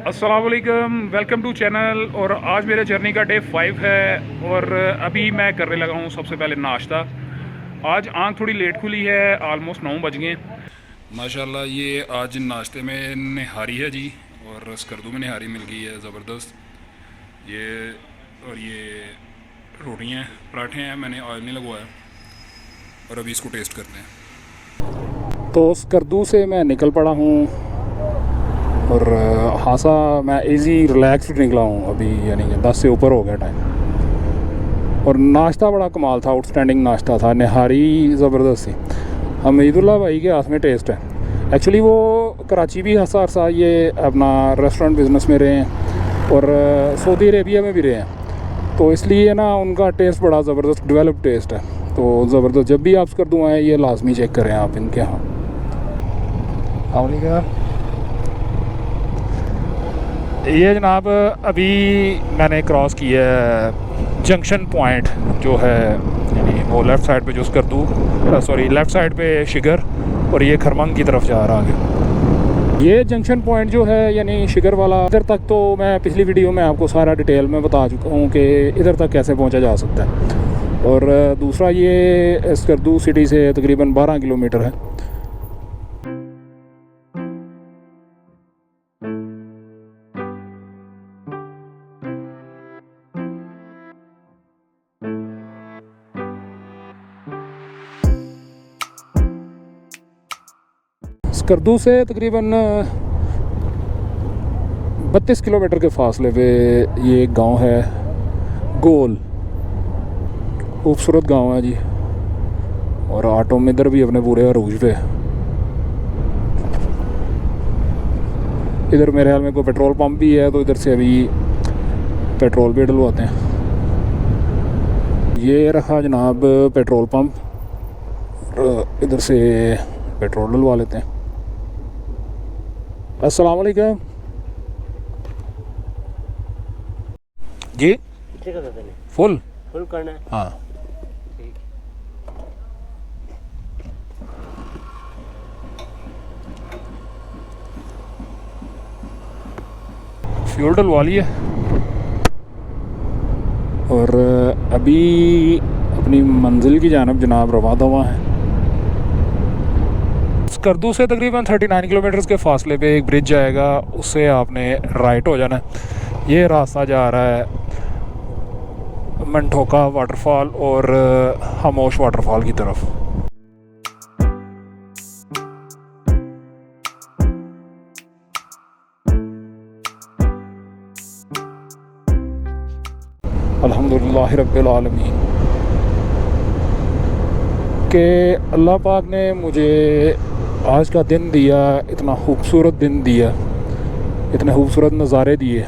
अस्सलामुअलैकुम, welcome to channel. और आज मेरे जर्नी का डे 5 है और अभी मैं करने लगा हूँ सबसे पहले नाश्ता। आज आँख थोड़ी लेट खुली है, आलमोस्ट 9 बज गए माशाल्लाह। ये आज नाश्ते में निहारी है जी, और स्कर्दू में निहारी मिल गई है ज़बरदस्त। ये और ये रोटियाँ पराठे हैं, मैंने ऑयल नहीं लगवाया। और अभी इसको टेस्ट करते हैं। तो स्कर्दू से मैं निकल पड़ा हूँ और हासा मैं इजी रिलैक्स्ड निकला हूँ अभी, यानी कि 10 से ऊपर हो गया टाइम। और नाश्ता बड़ा कमाल था, आउटस्टैंडिंग नाश्ता था, निहारी ज़बरदस्त थी। हमीदुल्लाह भाई के हाथ में टेस्ट है। एक्चुअली वो कराची भी हंसा अरसा ये अपना रेस्टोरेंट बिज़नेस में रहे हैं और सऊदी अरेबिया में भी रहे हैं, तो इसलिए ना उनका टेस्ट बड़ा ज़बरदस्त डेवलप टेस्ट है। तो ज़बरदस्त, जब भी आप स्कर्दू आएँ ये लाजमी चेक करें आप इनके यहाँ। ये जनाब अभी मैंने क्रॉस किया है जंक्शन पॉइंट, जो है यानी वो लेफ़्ट साइड पे जो स्कर्दू लेफ़्ट साइड पे शिगर, और ये खरमंग की तरफ जा रहा है। ये जंक्शन पॉइंट जो है यानी शिगर वाला, इधर तक तो मैं पिछली वीडियो में आपको सारा डिटेल में बता चुका हूँ कि इधर तक कैसे पहुँचा जा सकता है। और दूसरा ये स्कर्दू सिटी से तकरीबन 12 किलोमीटर है। स्कर्दू से तकरीबन 32 किलोमीटर के फासले पे ये एक गांव है गोल। खूबसूरत गांव है जी, और ऑटो में इधर भी अपने पूरे अरूज पे। इधर मेरे ख्याल में कोई पेट्रोल पंप भी है, तो इधर से अभी पेट्रोल भी डलवाते हैं। ये रखा जनाब पेट्रोल पंप, इधर से पेट्रोल डलवा लेते हैं। अस्सलाम वालेकुम जी। कितने का करना है? फुल करना है। हाँ। ठीक। फ्यूल डलवा लिया और अभी अपनी मंजिल की जानब जनाब रवा दवा है। स्कर्दू से तकरीबन 39 किलोमीटर के फासले पे एक ब्रिज जाएगा, उससे आपने राइट हो जाना है। ये रास्ता जा रहा है मंठोका वाटरफॉल और खामोश वाटरफॉल की तरफ। अल्हम्दुलिल्लाह रब्बिल आलमीन के अल्लाह पाक ने मुझे आज का दिन दिया, इतना खूबसूरत दिन दिया, इतने खूबसूरत नज़ारे दिए।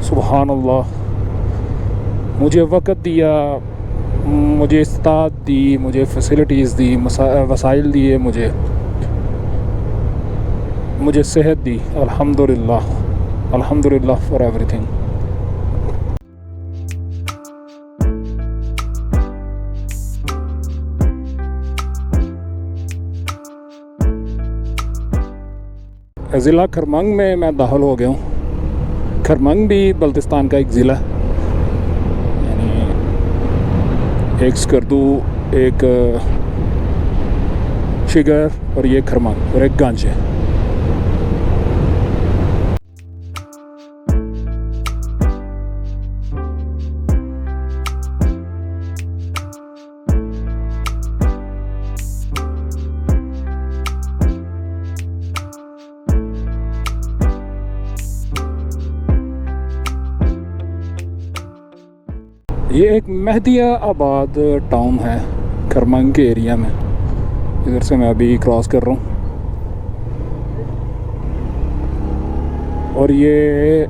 सुबहान अल्लाह, मुझे वक़्त दिया, मुझे इस्तात दी, मुझे फैसिलिटीज़ दी, वसाइल दिए, मुझे सेहत दी। अल्हम्दुलिल्लाह, अल्हम्दुलिल्लाह फॉर एवरीथिंग। ज़िला खरमंग में मैं दाखिल हो गया हूँ। खरमंग भी बल्तिस्तान का एक ज़िला है, यानी एक स्कर्दू, एक शिगर और ये खरमंग और एक गंज है। ये एक मेहदिया आबाद टाउन है खरमंग के एरिया में। इधर से मैं अभी क्रॉस कर रहा हूँ और ये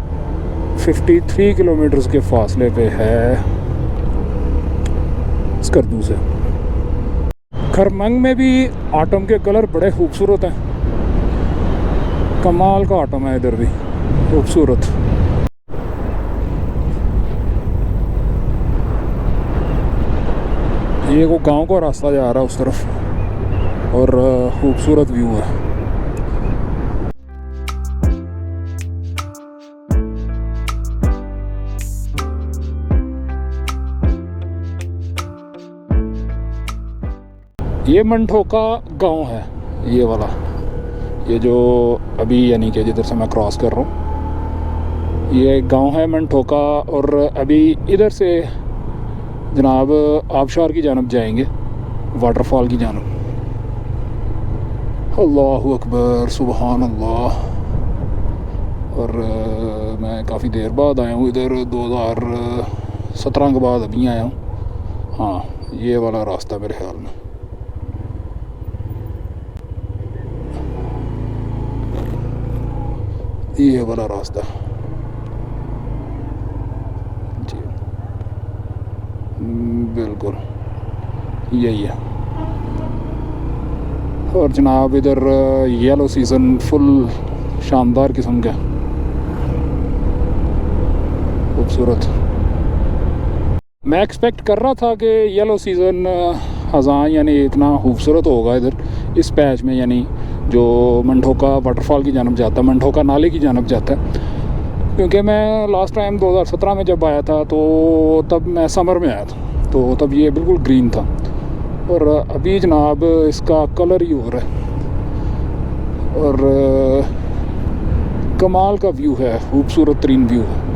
53 किलोमीटर्स के फासले पे है स्कर्दू से। खरमंग में भी आटम के कलर बड़े खूबसूरत हैं, कमाल का आटम है इधर भी खूबसूरत। ये वो गांव का रास्ता जा रहा है उस तरफ और खूबसूरत व्यू है। ये मंठोका गांव है, ये वाला, ये जो अभी यानी कि जिधर से मैं क्रॉस कर रहा हूँ ये गांव है मंठोका। और अभी इधर से जनाब आबशार की जानब जाएंगे, वाटरफॉल की जानब। अल्लाहु अकबर, सुबहान अल्लाह। और मैं काफ़ी देर बाद आया हूँ इधर, 2017 के बाद अभी आया हूँ। हाँ, ये वाला रास्ता मेरे ख्याल में। ये वाला रास्ता जी, बिल्कुल यही है। और जनाब इधर येलो सीज़न फुल शानदार किस्म का, खूबसूरत। मैं एक्सपेक्ट कर रहा था कि येलो सीज़न ख़ज़ां यानी इतना खूबसूरत होगा इधर इस पैच में, यानी जो मंठोका वाटरफॉल की जानब जाता है, मंठोका नाले की जानब जाता है। क्योंकि मैं लास्ट टाइम 2017 में जब आया था तो तब मैं समर में आया था, तो तब ये बिल्कुल ग्रीन था। और अभी जनाब इसका कलर ही हो रहा है और कमाल का व्यू है, खूबसूरत तरीन व्यू है।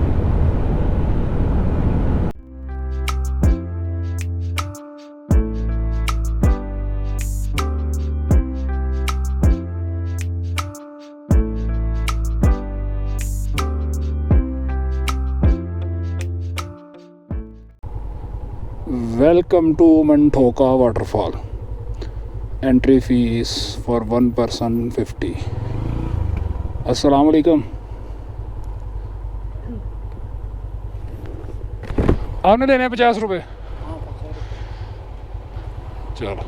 Welcome to Manthoka waterfall. Entry fees for 1 person 50। अस्सलाम वालेकुम। आपने देने 50 रुपये? चलो,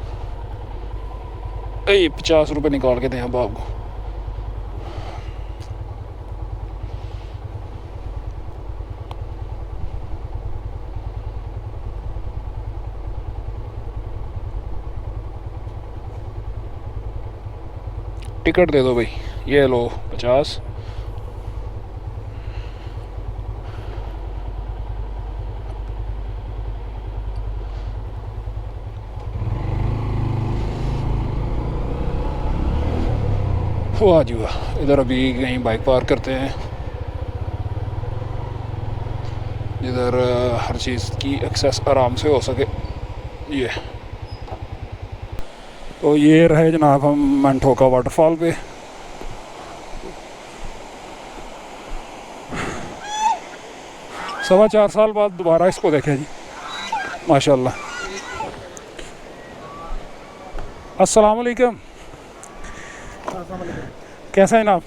50 रुपये निकाल के दें अब आपको। टिकट दे दो भाई, ये लो 50। वाह जी वाह, इधर अभी कहीं बाइक पार्क करते हैं जिधर हर चीज़ की एक्सेस आराम से हो सके। ये तो ये रहे जनाब हम मंठोका वाटरफॉल पे। सवा 4 साल बाद दोबारा इसको देखे जी, माशाल्लाह। अस्सलाम वालेकुम। कैसा है जनाब?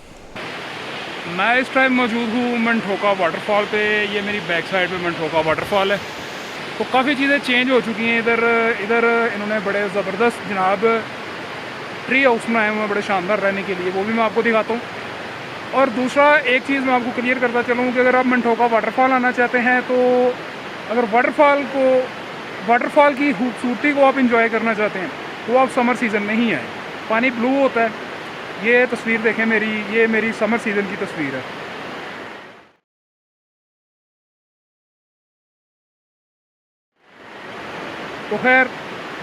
मैं इस टाइम मौजूद हूँ मंठोका वाटरफॉल पे। ये मेरी बैक साइड पे मंठोका वाटरफॉल है। तो काफ़ी चीज़ें चेंज हो चुकी हैं इधर इन्होंने बड़े ज़बरदस्त जनाब ट्री हाउस बनाए हुए हैं, बड़े शानदार रहने के लिए, वो भी मैं आपको दिखाता हूँ। और दूसरा एक चीज़ मैं आपको क्लियर करता चलूँ कि अगर आप मंठोका वाटरफॉल आना चाहते हैं तो अगर वाटरफॉल की खूबसूरती को आप इंजॉय करना चाहते हैं तो आप समर सीज़न में ही आए। पानी ब्लू होता है। ये तस्वीर देखें मेरी, ये मेरी समर सीज़न की तस्वीर है। तो खैर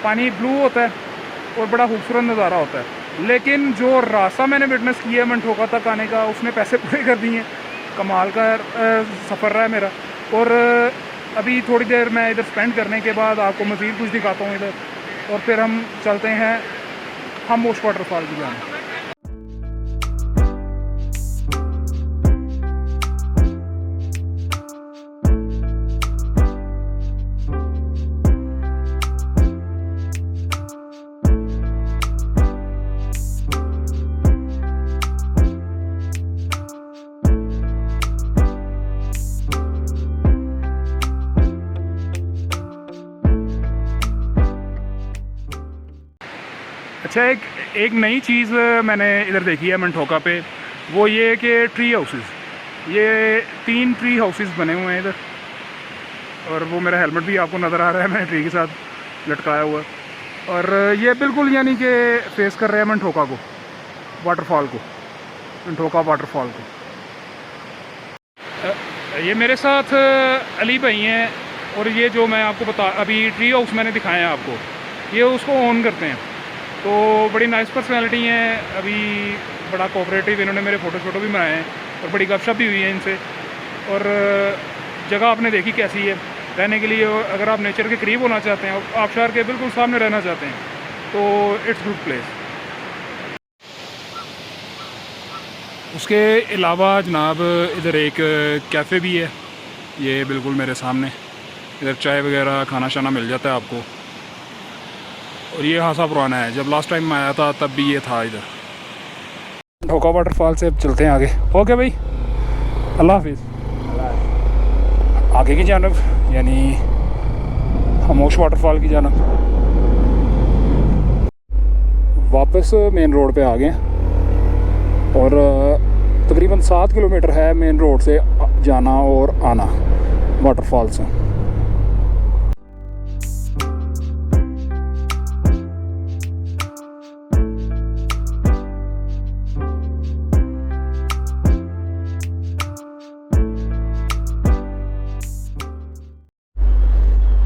पानी ब्लू होता है और बड़ा खूबसूरत नज़ारा होता है। लेकिन जो रास्ता मैंने विटनेस किया है मंठोका तक आने का, उसने पैसे पूरे कर दिए। कमाल का सफ़र रहा है मेरा। और अभी थोड़ी देर मैं इधर स्पेंड करने के बाद आपको मज़ीद कुछ दिखाता हूँ इधर, और फिर हम चलते हैं खामोश वाटरफॉल की जाने। अच्छा, एक नई चीज़ मैंने इधर देखी है मंठोका पे, वो ये कि ट्री हाउसेस, ये 3 ट्री हाउसेस बने हुए हैं इधर। और वो मेरा हेलमेट भी आपको नज़र आ रहा है, मैंने ट्री के साथ लटकाया हुआ है। और ये बिल्कुल यानी कि फेस कर रहे हैं मंठोका को, वाटरफॉल को, मंठोका वाटरफॉल को। ये मेरे साथ अली भाई हैं। और ये जो मैं आपको अभी ट्री हाउस मैंने दिखाया है आपको, ये उसको ऑन करते हैं। तो बड़ी नाइस पर्सनैलिटी हैं, अभी बड़ा कोऑपरेटिव, इन्होंने मेरे फ़ोटो भी बनाए हैं और बड़ी गपशप भी हुई है इनसे। और जगह आपने देखी कैसी है रहने के लिए। अगर आप नेचर के करीब होना चाहते हैं, आबशार के बिल्कुल सामने रहना चाहते हैं, तो इट्स गुड प्लेस। उसके अलावा जनाब इधर एक कैफ़े भी है, ये बिल्कुल मेरे सामने। इधर चाय वगैरह खाना शाना मिल जाता है आपको। और ये खासा पुराना है, जब लास्ट टाइम मैं आया था तब भी ये था इधर। ढोका वाटरफॉल से अब चलते हैं आगे। ओके भाई, अल्लाह हाफिज़। आगे की जानब यानी खामोश वाटरफॉल की जानब वापस मेन रोड पे आ गए और तकरीबन 7 किलोमीटर है मेन रोड से जाना और आना वाटरफॉल से।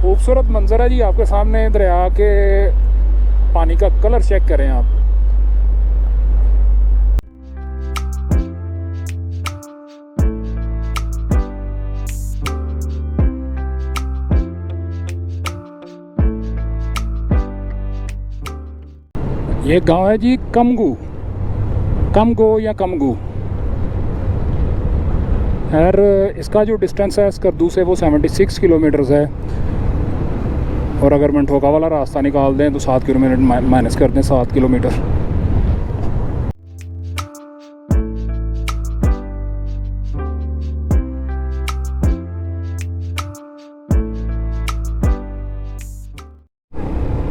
खूबसूरत मंजर है जी आपके सामने। दरिया के पानी का कलर चेक करें आप। ये गांव है जी कमगो या कमगू। और इसका जो डिस्टेंस है स्कर्दू से वो 76 किलोमीटर्स है। और अगर मंठोका वाला रास्ता निकाल दें तो 7 किलोमीटर माइनस कर दें 7 किलोमीटर।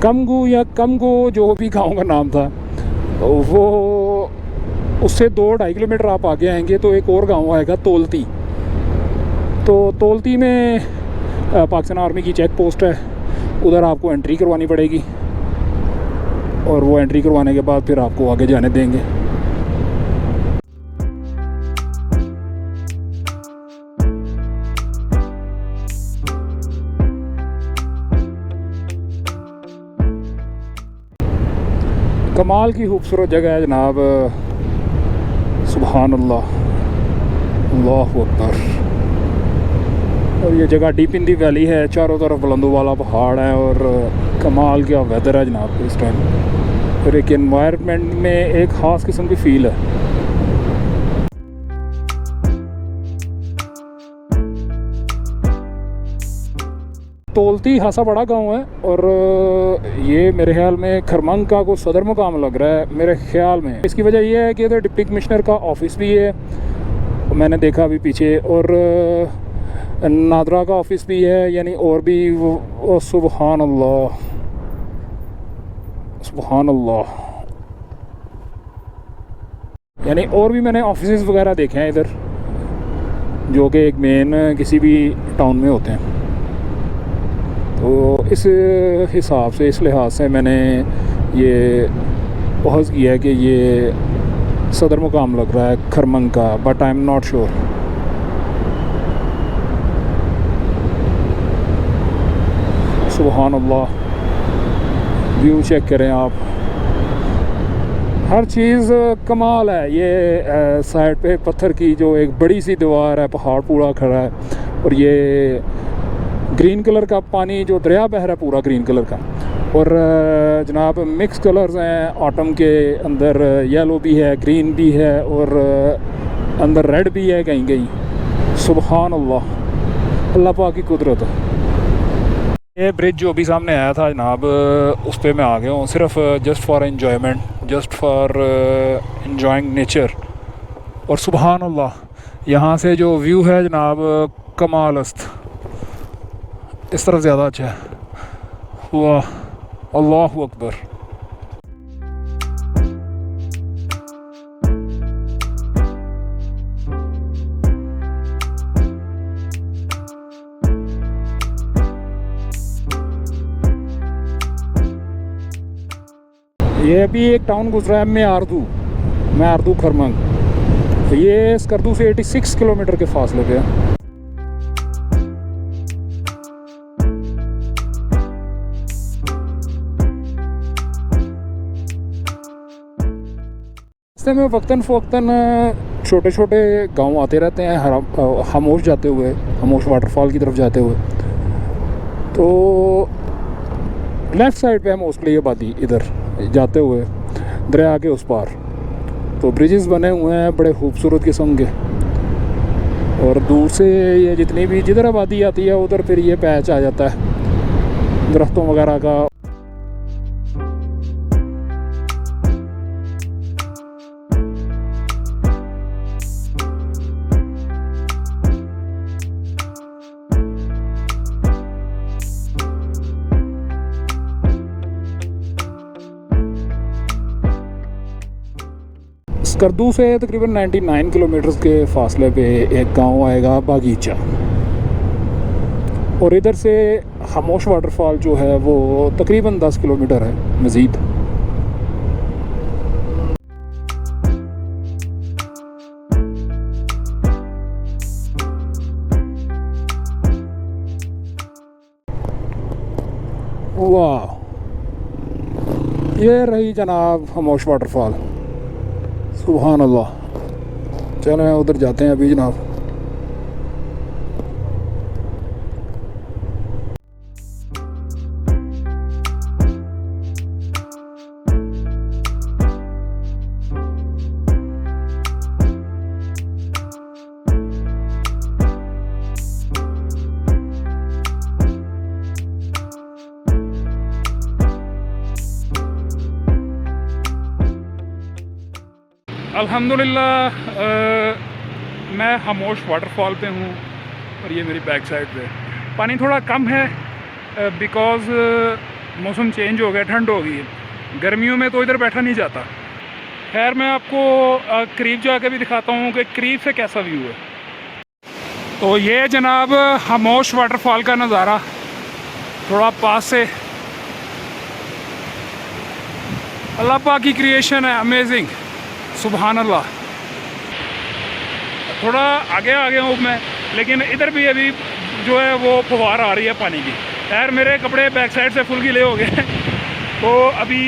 कमगू या कमगो जो भी गांव का नाम था, वो उससे 2-2.5 किलोमीटर आप आगे आएंगे तो एक और गांव आएगा तोलती। तो तोलती में पाकिस्तान आर्मी की चेक पोस्ट है, उधर आपको एंट्री करवानी पड़ेगी और वो एंट्री करवाने के बाद फिर आपको आगे जाने देंगे। कमाल की खूबसूरत जगह है जनाब। सुभान अल्लाह, अल्लाहु अकबर। और ये जगह डीप इन दी वैली है, चारों तरफ बुलंदों वाला पहाड़ है और कमाल का वेदर है जनाब इस टाइम। और एक एनवायरनमेंट में एक ख़ास किस्म की फ़ील है। तोलती खासा बड़ा गांव है और ये मेरे ख्याल में खरमंग का कोई सदर मुकाम लग रहा है मेरे ख्याल में। इसकी वजह यह है कि इधर डिप्टी कमिश्नर का ऑफिस भी है, मैंने देखा अभी पीछे, और नादरा का ऑफिस भी है, यानी और भी वो सुभान अल्लाह, सुभान अल्लाह। यानी और भी मैंने ऑफिस वगैरह देखे हैं इधर, जो कि एक मेन किसी भी टाउन में होते हैं। तो इस हिसाब से, इस लिहाज से मैंने ये बहस किया है कि ये सदर मुकाम लग रहा है खरमंग का, but I am not sure. सुभान अल्लाह, व्यू चेक करें आप, हर चीज़ कमाल है। ये साइड पे पत्थर की जो एक बड़ी सी दीवार है, पहाड़ पूरा खड़ा है, और ये ग्रीन कलर का पानी जो दरिया बह रहा है पूरा ग्रीन कलर का। और जनाब मिक्स कलर्स हैं ऑटम के अंदर, येलो भी है, ग्रीन भी है और अंदर रेड भी है कहीं कहीं। सुभान अल्लाह, अल्लाह पाक की कुदरत। ये ब्रिज जो अभी सामने आया था जनाब, उस पर मैं आ गया हूँ सिर्फ just for enjoyment, just for enjoying nature. और सुभान अल्लाह, यहाँ से जो व्यू है जनाब कमालस्त, इस तरफ ज़्यादा अच्छा है। वाह, अल्लाहु अकबर। ये अभी एक टाउन गुजरा है मैं खरमंग। ये स्कर्दू से 86 किलोमीटर के फासले पे है। रास्ते में वक्तन फ़वक्तन छोटे छोटे गांव आते रहते हैं, खामोश जाते हुए, खामोश वाटरफॉल की तरफ जाते हुए। तो लेफ़्ट साइड पे है मोस्टली ये वादी, इधर जाते हुए दरिया के उस पार तो ब्रिजेस बने हुए हैं बड़े खूबसूरत किस्म के। और दूर से ये जितनी भी जिधर आबादी आती है उधर फिर ये पैच आ जाता है दरख्तों वगैरह का। स्कर्दू से तकरीबन 99 किलोमीटर के फासले पे एक गांव आएगा बागीचा, और इधर से खामोश वाटरफॉल जो है वो तकरीबन 10 किलोमीटर है मज़ीद। वाह, ये रही जनाब खामोश वाटरफॉल। सुभान अल्लाह। चलें उधर जाते हैं अभी जनाब। अल्हम्दुलिल्लाह मैं खामोश वाटरफॉल पे हूँ, और ये मेरी बैक साइड पे पानी थोड़ा कम है बिकॉज़ मौसम चेंज हो गया, ठंड हो गई है। गर्मियों में तो इधर बैठा नहीं जाता। खैर मैं आपको करीब जाके भी दिखाता हूँ कि करीब से कैसा व्यू है। तो ये जनाब खामोश वाटरफॉल का नज़ारा थोड़ा पास से, अल्लाह पाक की क्रिएशन है, अमेजिंग, सुभान अल्लाह। थोड़ा आगे आ गया हूँ मैं, लेकिन इधर भी अभी जो है वो फुहार आ रही है पानी की। खैर मेरे कपड़े बैक साइड से फुल गीले हो गए तो अभी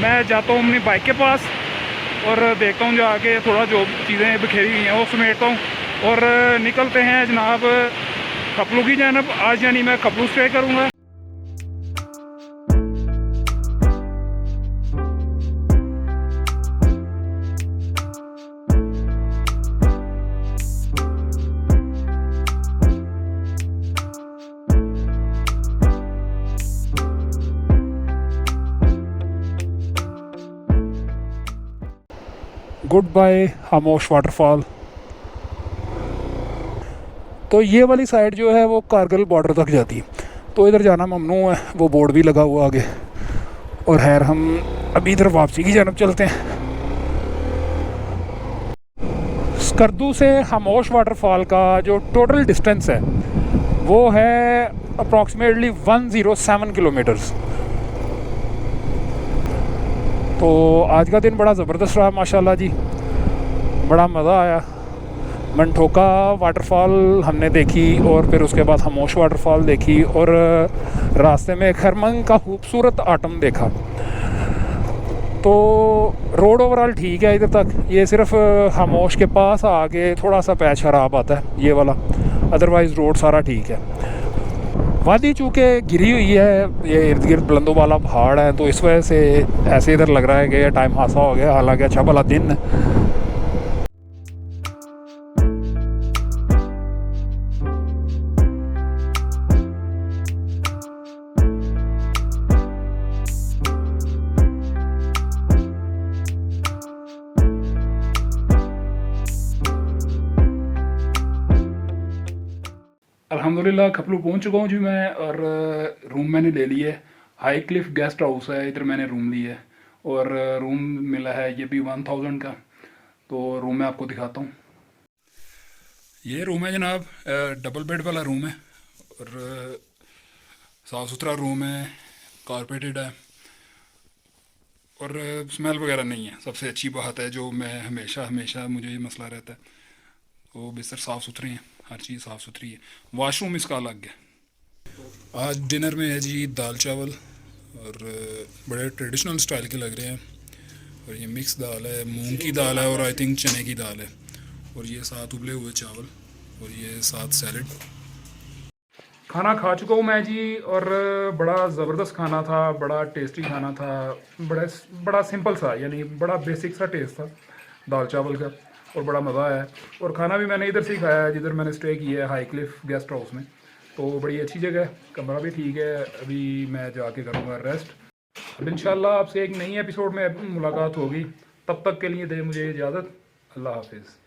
मैं जाता हूँ अपनी बाइक के पास और देखता हूँ जाके थोड़ा जो चीज़ें बिखेरी हुई हैं वो समेटता हूँ, और निकलते हैं जनाब खपलू की जानब। आज यानी मैं खपलू स्टे करूँगा। गुड बाय खामोश वाटरफॉल। तो ये वाली साइड जो है वो कारगिल बॉर्डर तक जाती है, तो इधर जाना ममनू है, वो बोर्ड भी लगा हुआ आगे। और खैर हम अभी इधर वापसी की जानब चलते हैं। स्कर्दू से खामोश वाटरफॉल का जो टोटल डिस्टेंस है वो है अप्रॉक्सीमेटली 107 किलोमीटर्स। तो आज का दिन बड़ा ज़बरदस्त रहा माशाल्लाह जी, बड़ा मज़ा आया। मनठोका वाटरफॉल हमने देखी और फिर उसके बाद खामोश वाटरफॉल देखी, और रास्ते में खरमंग का खूबसूरत आटम देखा। तो रोड ओवरऑल ठीक है इधर तक, ये सिर्फ खामोश के पास आके थोड़ा सा पैच खराब आता है ये वाला, अदरवाइज़ रोड सारा ठीक है। वादी चूँकि गिरी हुई है, ये इर्द गिर्द बुलंदों वाला पहाड़ है, तो इस वजह से ऐसे इधर लग रहा है कि टाइम हादसा हो गया, हालांकि अच्छा भला दिन है। अल्हम्दुलिल्लाह खपलू पहुंच चुका हूँ जी मैं, और रूम मैंने ले लिया है। हाई क्लिफ गेस्ट हाउस है, इधर मैंने रूम लिया है, और रूम मिला है ये भी 1000 का। तो रूम मैं आपको दिखाता हूँ। ये रूम है जनाब, डबल बेड वाला रूम है, और साफ़ सुथरा रूम है, कारपेटेड है, और स्मेल वगैरह नहीं है। सबसे अच्छी बात है जो मैं हमेशा मुझे ये मसला रहता है, तो बिस्तर साफ़ सुथरे हैं, हर चीज़ साफ़ सुथरी है। वॉशरूम इसका अलग है। आज डिनर में है जी दाल चावल, और बड़े ट्रेडिशनल स्टाइल के लग रहे हैं। और ये मिक्स दाल है, मूंग की दाल है और आई थिंक चने की दाल है, और ये साथ उबले हुए चावल और ये साथ सैलड। खाना खा चुका हूँ मैं जी, और बड़ा ज़बरदस्त खाना था, बड़ा टेस्टी खाना था, बड़ा बड़ा सिंपल सा, यानी बड़ा बेसिक सा टेस्ट था दाल चावल का, और बड़ा मज़ा आया। और खाना भी मैंने इधर से ही खाया है जिधर मैंने स्टे किया है, हाई क्लिफ गेस्ट हाउस में। तो बड़ी अच्छी जगह है, कमरा भी ठीक है। अभी मैं जाके करूँगा रेस्ट। अब इंशाल्लाह आपसे एक नई एपिसोड में मुलाकात होगी, तब तक के लिए दे मुझे इजाज़त। अल्लाह हाफिज़।